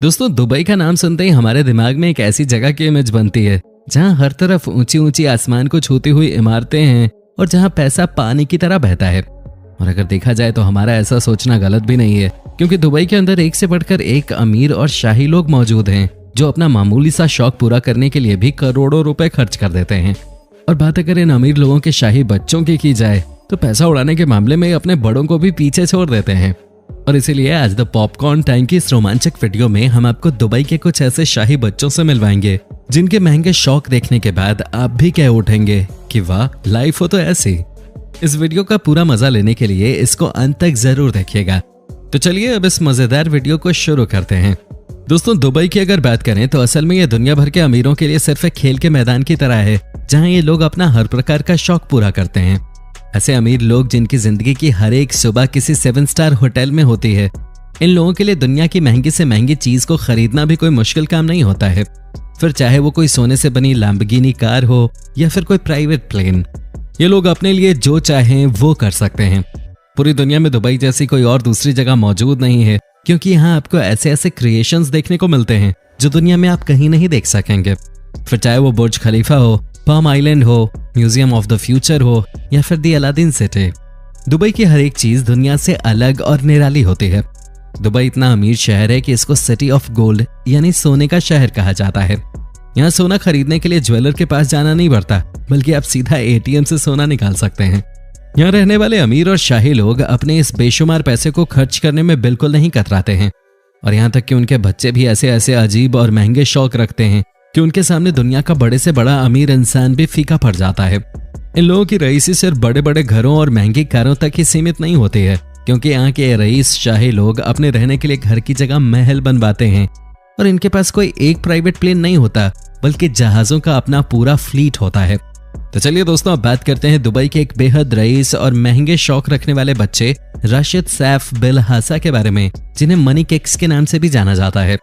दोस्तों, दुबई का नाम सुनते ही हमारे दिमाग में एक ऐसी जगह की इमेज बनती है जहां हर तरफ ऊंची ऊंची आसमान को छूती हुई इमारतें हैं और जहां पैसा पानी की तरह बहता है। और अगर देखा जाए तो हमारा ऐसा सोचना गलत भी नहीं है, क्योंकि दुबई के अंदर एक से बढ़कर एक अमीर और शाही लोग मौजूद हैं जो अपना मामूली सा शौक पूरा करने के लिए भी करोड़ों रुपए खर्च कर देते हैं। और बात अगर इन अमीर लोगों के शाही बच्चों की जाए तो पैसा उड़ाने के मामले में अपने बड़ों को भी पीछे छोड़ देते हैं। और इसीलिए आज द पॉपकॉर्न टाइम की इस रोमांचक वीडियो में हम आपको दुबई के कुछ ऐसे शाही बच्चों से मिलवाएंगे जिनके महंगे शौक देखने के बाद आप भी कह उठेंगे कि वाह, लाइफ हो तो ऐसी। इस वीडियो का पूरा मजा लेने के लिए इसको अंत तक जरूर देखिएगा। तो चलिए अब इस मजेदार वीडियो को शुरू करते हैं। दोस्तों, दुबई की अगर बात करें तो असल में ये दुनिया भर के अमीरों के लिए सिर्फ एक खेल के मैदान की तरह है जहां ये लोग अपना हर प्रकार का शौक पूरा करते हैं। ऐसे अमीर लोग जिनकी जिंदगी की हर एक सुबह किसी 7 स्टार होटल में होती है, इन लोगों के लिए दुनिया की महंगी से महंगी चीज को खरीदना भी कोई मुश्किल काम नहीं होता है। फिर चाहे वो कोई सोने से बनी लैम्बोर्गिनी कार हो या फिर कोई प्राइवेट प्लेन, ये लोग अपने लिए जो चाहें वो कर सकते हैं। पूरी दुनिया में दुबई जैसी कोई और दूसरी जगह मौजूद नहीं है, क्योंकि यहाँ आपको ऐसे ऐसे क्रिएशंस देखने को मिलते हैं जो दुनिया में आप कहीं नहीं देख सकेंगे। फिर चाहे वो बुर्ज खलीफा हो, पाम आइलैंड हो, म्यूजियम ऑफ द फ्यूचर हो या फिर दी अलादीन सिटी, दुबई की हर एक चीज दुनिया से अलग और निराली होती है। दुबई इतना अमीर शहर है कि इसको सिटी ऑफ गोल्ड यानी सोने का शहर कहा जाता है। यहाँ सोना खरीदने के लिए ज्वेलर के पास जाना नहीं पड़ता, बल्कि आप सीधा एटीएम से सोना निकाल सकते हैं। यहाँ रहने वाले अमीर और शाही लोग अपने इस बेशुमार पैसे को खर्च करने में बिल्कुल नहीं कतराते हैं। और यहाँ तक कि उनके बच्चे भी ऐसे ऐसे अजीब और महंगे शौक रखते हैं कि उनके सामने दुनिया का बड़े से बड़ा अमीर इंसान भी फीका पड़ जाता है। इन लोगों की रईसी सिर्फ बड़े बड़े घरों और महंगी कारों तक ही सीमित नहीं होती है, क्योंकि यहाँ के रईस शाही लोग अपने रहने के लिए घर की जगह महल बनवाते हैं। और इनके पास कोई एक प्राइवेट प्लेन नहीं होता, बल्कि जहाजों का अपना पूरा फ्लीट होता है। तो चलिए दोस्तों, अब बात करते हैं दुबई के एक बेहद रईस और महंगे शौक रखने वाले बच्चे राशिद सैफ बिल हासा के बारे में, जिन्हें मनी किक्स के नाम से भी जाना जाता है।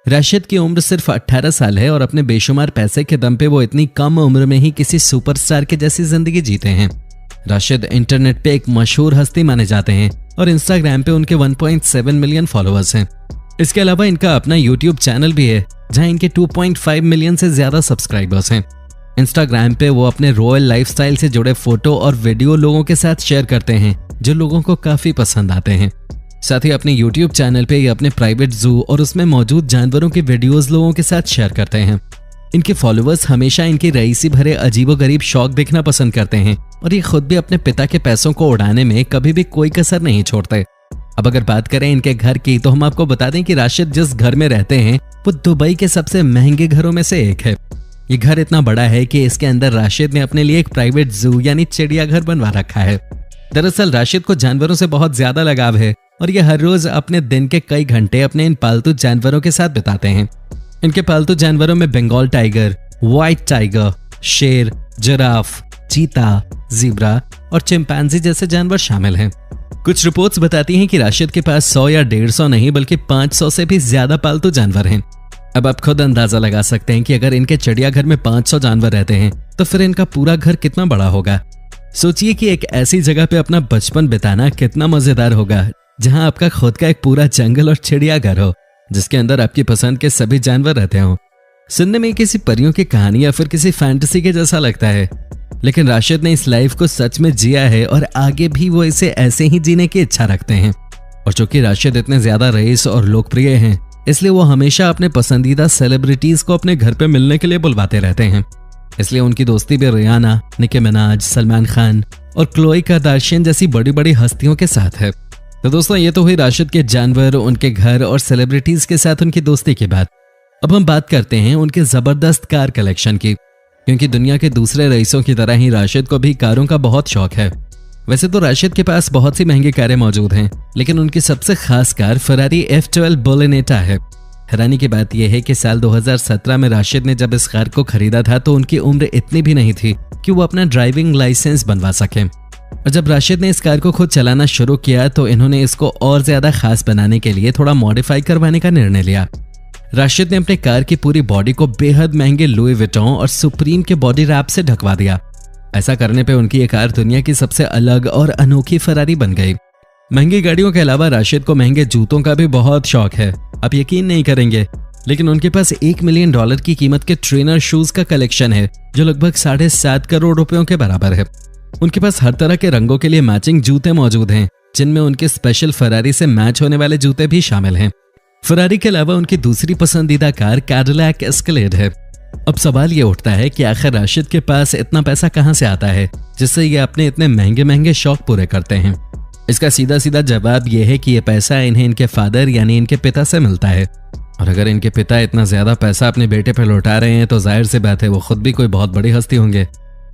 राशिद की उम्र सिर्फ 18 साल है और अपने बेशुमार पैसे के दम पे वो इतनी कम उम्र में ही किसी सुपरस्टार के जैसी जिंदगी जीते हैं। राशिद इंटरनेट पे एक मशहूर हस्ती माने जाते हैं और इंस्टाग्राम पे उनके 1.7 मिलियन फॉलोअर्स हैं। इसके अलावा इनका अपना यूट्यूब चैनल भी है जहां इनके 2.5 मिलियन से ज्यादा सब्सक्राइबर्स हैं। इंस्टाग्राम पे वो अपने रॉयल लाइफस्टाइल से जुड़े फोटो और वीडियो लोगों के साथ शेयर करते हैं जो लोगों को काफी पसंद आते हैं। साथ ही अपने YouTube चैनल पे ये अपने प्राइवेट जू और उसमें मौजूद जानवरों के वीडियोस लोगों के साथ शेयर करते हैं। इनके फॉलोअर्स हमेशा इनकी रईसी भरे अजीबोगरीब शौक देखना पसंद करते हैं और ये खुद भी अपने पिता के पैसों को उड़ाने में कभी भी कोई कसर नहीं छोड़ते। अब अगर बात करें इनके घर की, तो हम आपको बता दें कि राशिद जिस घर में रहते हैं वो दुबई के सबसे महंगे घरों में से एक है। ये घर इतना बड़ा है कि इसके अंदर राशिद ने अपने लिए एक प्राइवेट जू यानी चिड़ियाघर बनवा रखा है। दरअसल राशिद को जानवरों से बहुत ज्यादा लगाव है और ये हर रोज अपने दिन के कई घंटे अपने इन पालतू जानवरों के साथ बिताते हैं। इनके पालतू जानवरों में बंगाल टाइगर, व्हाइट टाइगर, शेर, जिराफ, चीता, ज़ीब्रा और चिंपैंजी जैसे जानवर शामिल हैं। कुछ रिपोर्ट्स बताती हैं कि राशिद के पास 100 या 150 नहीं बल्कि 500 से भी ज्यादा पालतू जानवर हैं। अब आप खुद अंदाजा लगा सकते हैं कि अगर इनके चिड़ियाघर में 500 जानवर रहते हैं तो फिर इनका पूरा घर कितना बड़ा होगा। सोचिए कि एक ऐसी जगह पे अपना बचपन बिताना कितना मजेदार होगा जहां आपका खुद का एक पूरा जंगल और चिड़ियाघर हो जिसके अंदर आपकी पसंद के सभी जानवर रहते हों। सुनने में किसी परियों की कहानी या फिर किसी फैंटेसी के जैसा लगता है, लेकिन राशिद ने इस लाइफ को सच में जिया है और आगे भी वो इसे ऐसे ही जीने की इच्छा रखते हैं। और चूंकि राशिद इतने ज्यादा रईस और लोकप्रिय हैं, इसलिए वो हमेशा अपने पसंदीदा सेलिब्रिटीज को अपने घर पे मिलने के लिए बुलवाते रहते हैं। इसलिए उनकी दोस्ती भी रियाना, निकी मिनाज, सलमान खान और क्लोई कार्दाशियन जैसी बड़ी बड़ी हस्तियों के साथ है। तो दोस्तों, ये तो हुई राशिद के जानवर, उनके घर और सेलिब्रिटीज के साथ उनकी दोस्ती की बात। अब हम बात करते हैं उनके जबरदस्त कार कलेक्शन की, क्योंकि दुनिया के दूसरे रईसों की तरह ही राशिद को भी कारों का बहुत शौक है। वैसे तो राशिद के पास बहुत सी महंगी कारें मौजूद हैं, लेकिन उनकी सबसे खास कार फरारी F12 बोलेनेटा है। हैरानी की बात यह है कि साल 2017 में राशिद ने जब इस कार को खरीदा था तो उनकी उम्र इतनी भी नहीं थी कि वो अपना ड्राइविंग लाइसेंस बनवा सके। और जब राशिद ने इस कार को खुद चलाना शुरू किया तो इन्होंने इसको और ज्यादा खास बनाने के लिए थोड़ा मॉडिफाई करवाने का निर्णय लिया। राशिद ने अपने कार की पूरी बॉडी को बेहद महंगे लुई विटॉन और सुप्रीम के बॉडी रैप से ढकवा दिया। ऐसा करने पे उनकी ये कार दुनिया की सबसे अलग और अनोखी फरारी बन गई। महंगी गाड़ियों के अलावा राशिद को महंगे जूतों का भी बहुत शौक है। आप यकीन नहीं करेंगे, लेकिन उनके पास $1 मिलियन की कीमत के ट्रेनर शूज का कलेक्शन है जो लगभग 7.5 करोड़ रुपयों के बराबर है। उनके पास हर तरह के रंगों के लिए मैचिंग जूते मौजूद हैं, जिनमें उनके स्पेशल फरारी से मैच होने वाले जूते भी शामिल हैं। फरारी के अलावा उनकी दूसरी पसंदीदा कार कैडिलैक एस्केलेड है। अब सवाल ये उठता है कि आखिर राशिद के पास इतना पैसा कहां से आता है जिससे ये अपने इतने महंगे महंगे शौक पूरे करते हैं। इसका सीधा सीधा जवाब यह है कि यह पैसा इन्हें इनके फादर यानी इनके पिता से मिलता है। और अगर इनके पिता इतना ज्यादा पैसा अपने बेटे पर लौटा रहे हैं तो जाहिर सी बात है वो खुद भी कोई बहुत बड़ी हस्ती होंगे।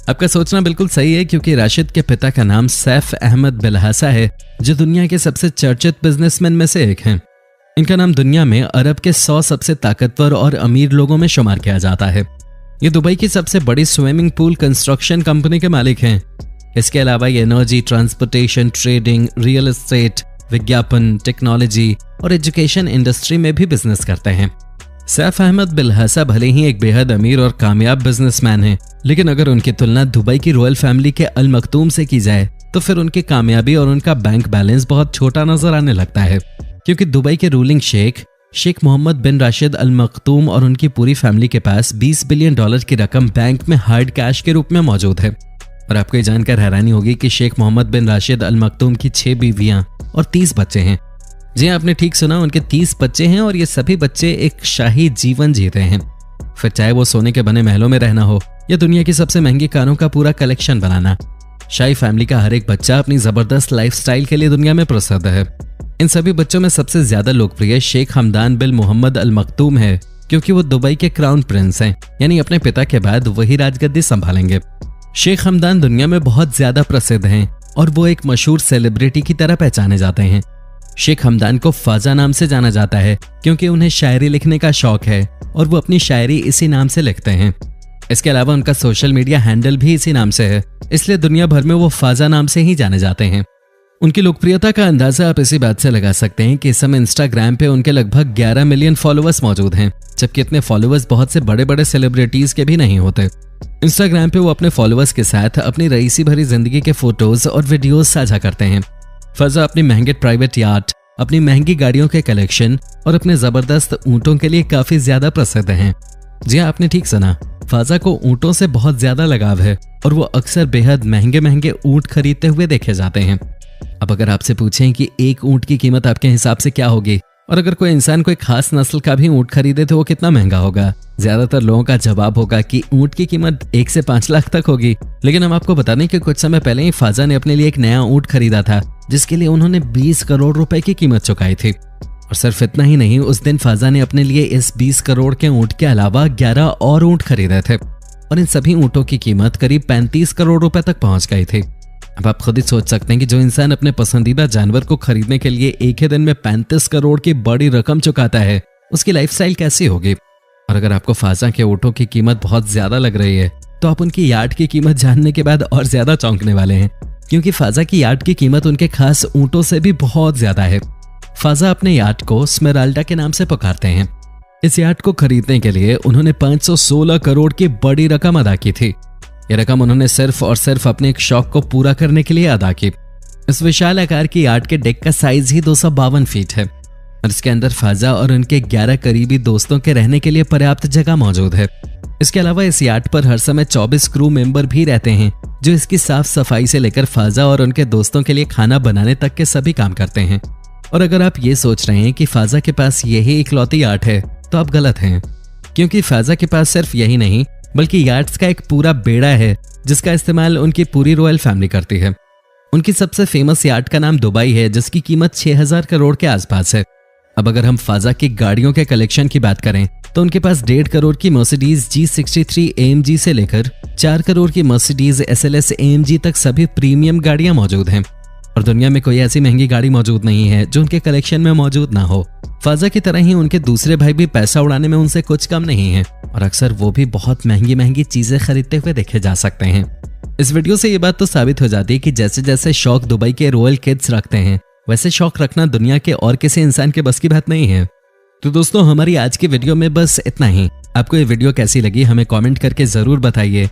आपका सोचना बिल्कुल सही है, क्योंकि राशिद के पिता का नाम सैफ अहमद बिलहासा है, जो दुनिया के सबसे चर्चित बिजनेसमैन में से एक हैं। इनका नाम दुनिया में अरब के 100 सबसे ताकतवर और अमीर लोगों में शुमार किया जाता है। ये दुबई की सबसे बड़ी स्विमिंग पूल कंस्ट्रक्शन कंपनी के मालिक हैं। इसके अलावा ये energy, transportation, trading, real estate, विज्ञापन, टेक्नोलॉजी और एजुकेशन इंडस्ट्री में भी बिजनेस करते हैं। सैफ अहमद बिलहासा भले ही एक बेहद अमीर और कामयाब बिजनेसमैन हैं, लेकिन अगर उनकी तुलना दुबई की रॉयल फैमिली के अल मखतूम से की जाए तो फिर उनकी कामयाबी और उनका बैंक बैलेंस बहुत छोटा नजर आने लगता है, क्योंकि दुबई के रूलिंग शेख मोहम्मद बिन राशिद अल मखतूम और उनकी पूरी फैमिली के पास $20 बिलियन की रकम बैंक में हार्ड कैश के रूप में मौजूद है। और आपको ये जानकर हैरानी होगी कि शेख मोहम्मद बिन राशिद अल मखतूम की 6 बीवियां और 30 बच्चे हैं। जी आपने ठीक सुना, उनके 30 बच्चे हैं और ये सभी बच्चे एक शाही जीवन जीते हैं। फिर चाहे वो सोने के बने महलों में रहना हो या दुनिया की सबसे महंगी कारों का पूरा कलेक्शन बनाना, शाही फैमिली का हर एक बच्चा अपनी जबरदस्त लाइफस्टाइल के लिए दुनिया में प्रसिद्ध है। इन सभी बच्चों में सबसे ज्यादा लोकप्रिय शेख हमदान बिन मोहम्मद अल मखतूम है, क्योंकि वो दुबई के क्राउन प्रिंस हैं, यानी अपने पिता के बाद वही राजगद्दी संभालेंगे। शेख हमदान दुनिया में बहुत ज्यादा प्रसिद्ध हैं और वो एक मशहूर सेलिब्रिटी की तरह पहचाने जाते हैं। शेख हमदान को फाजा नाम से जाना जाता है, क्योंकि उन्हें शायरी लिखने का शौक है और वो अपनी शायरी इसी नाम से लिखते हैं। इसके अलावा उनका सोशल मीडिया हैंडल भी इसी नाम से है, इसलिए दुनिया भर में वो फाजा नाम से ही जाने जाते हैं। उनकी लोकप्रियता का अंदाजा आप इसी बात से लगा सकते हैं कि इस समय इंस्टाग्राम पे उनके लगभग 11 मिलियन फॉलोअर्स मौजूद हैं, जबकि इतने फॉलोअर्स बहुत से बड़े बड़े सेलिब्रिटीज के भी नहीं होते। इंस्टाग्राम पे वो अपने फॉलोअर्स के साथ अपनी रईसी भरी जिंदगी के फोटोज और वीडियोस साझा करते हैं। फाजा अपने महंगे प्राइवेट याट, अपनी महंगी गाड़ियों के कलेक्शन और अपने जबरदस्त ऊंटों के लिए काफी ज्यादा प्रसिद्ध हैं। जी आपने ठीक सुना, फाजा को ऊंटों से बहुत ज्यादा लगाव है और वो अक्सर बेहद महंगे महंगे ऊंट खरीदते हुए देखे जाते हैं। अब अगर आपसे पूछें कि एक ऊंट की कीमत आपके हिसाब से क्या होगी, और अगर कोई इंसान कोई खास नस्ल का भी ऊंट खरीदे तो वो कितना महंगा होगा, ज्यादातर लोगों का जवाब होगा कि ऊंट की कीमत 1 से 5 लाख तक होगी। लेकिन हम आपको बता दें कि कुछ समय पहले ही फाजा ने अपने लिए एक नया ऊंट खरीदा था, जिसके लिए उन्होंने 20 करोड़ रुपए की कीमत चुकाई थी। और सिर्फ इतना ही नहीं, उस दिन फाजा ने अपने लिए इस 20 करोड़ के ऊंट के अलावा 11 और ऊंट खरीदे थे और इन सभी ऊंटों की कीमत करीब 35 करोड़ रुपए तक पहुंच गई थी। अब आप खुद ही सोच सकते हैं कि जो इंसान अपने पसंदीदा जानवर को खरीदने के लिए एक ही दिन में 35 करोड़ की बड़ी रकम चुकाता है, उसकी लाइफस्टाइल कैसी होगी। और अगर आपको फाजा के ऊंटों की कीमत बहुत ज्यादा लग रही है तो आप उनकी यार्ड की कीमत जानने के बाद और ज्यादा चौंकने वाले हैं, क्योंकि फाजा की यार्ड की कीमत उनके खास ऊंटों से भी बहुत ज्यादा है। फाजा अपने यार्ड को स्मेराल्डा के नाम से पुकारते हैं। इस यार्ड को खरीदने के लिए उन्होंने 516 करोड़ की बड़ी रकम अदा की थी। यह रकम उन्होंने सिर्फ और सिर्फ अपने एक शौक को पूरा करने के लिए अदा की। इस विशाल आकार की यार्ड के डेक का साइज ही 252 फीट है और इसके अंदर फाजा और उनके 11 करीबी दोस्तों के रहने के लिए पर्याप्त जगह मौजूद है। इसके अलावा इस यार्ड पर हर समय 24 क्रू मेंबर भी रहते हैं, जो इसकी साफ सफाई से लेकर फाजा और उनके दोस्तों के लिए खाना बनाने तक के सभी काम करते हैं। और अगर आप ये सोच रहे हैं कि फाजा के पास यही इकलौती यार्ड है तो आप गलत हैं, क्योंकि फाजा के पास सिर्फ यही नहीं बल्कि यार्ड्स का एक पूरा बेड़ा है जिसका इस्तेमाल उनकी पूरी रॉयल फैमिली करती है। उनकी सबसे फेमस यार्ड का नाम दुबई है, जिसकी कीमत 6000 करोड़ के आसपास है। अब अगर हम फाजा की गाड़ियों के कलेक्शन की बात करें तो उनके पास 1.5 करोड़ की मर्सिडीज G63 AMG से लेकर 4 करोड़ की मर्सिडीज SLS AMG तक सभी प्रीमियम गाड़ियां मौजूद हैं। और दुनिया में कोई ऐसी महंगी गाड़ी मौजूद नहीं है जो उनके कलेक्शन में मौजूद ना हो। फाजा की तरह ही उनके दूसरे भाई भी पैसा उड़ाने में उनसे कुछ कम नहीं है और अक्सर वो भी बहुत महंगी महंगी चीजें खरीदते हुए देखे जा सकते हैं। इस वीडियो से ये बात तो साबित हो जाती है कि जैसे जैसे शौक दुबई के रॉयल किड्स रखते हैं, वैसे शौक रखना दुनिया के और किसी इंसान के बस की बात नहीं है। तो दोस्तों, हमारी आज की वीडियो में बस इतना ही। आपको ये वीडियो कैसी लगी हमें कमेंट करके जरूर बताइए।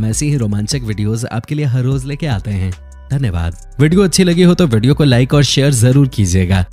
हम ऐसी ही रोमांचक वीडियोस आपके लिए हर रोज लेके आते हैं। धन्यवाद। वीडियो अच्छी लगी हो तो वीडियो को लाइक और शेयर जरूर कीजिएगा।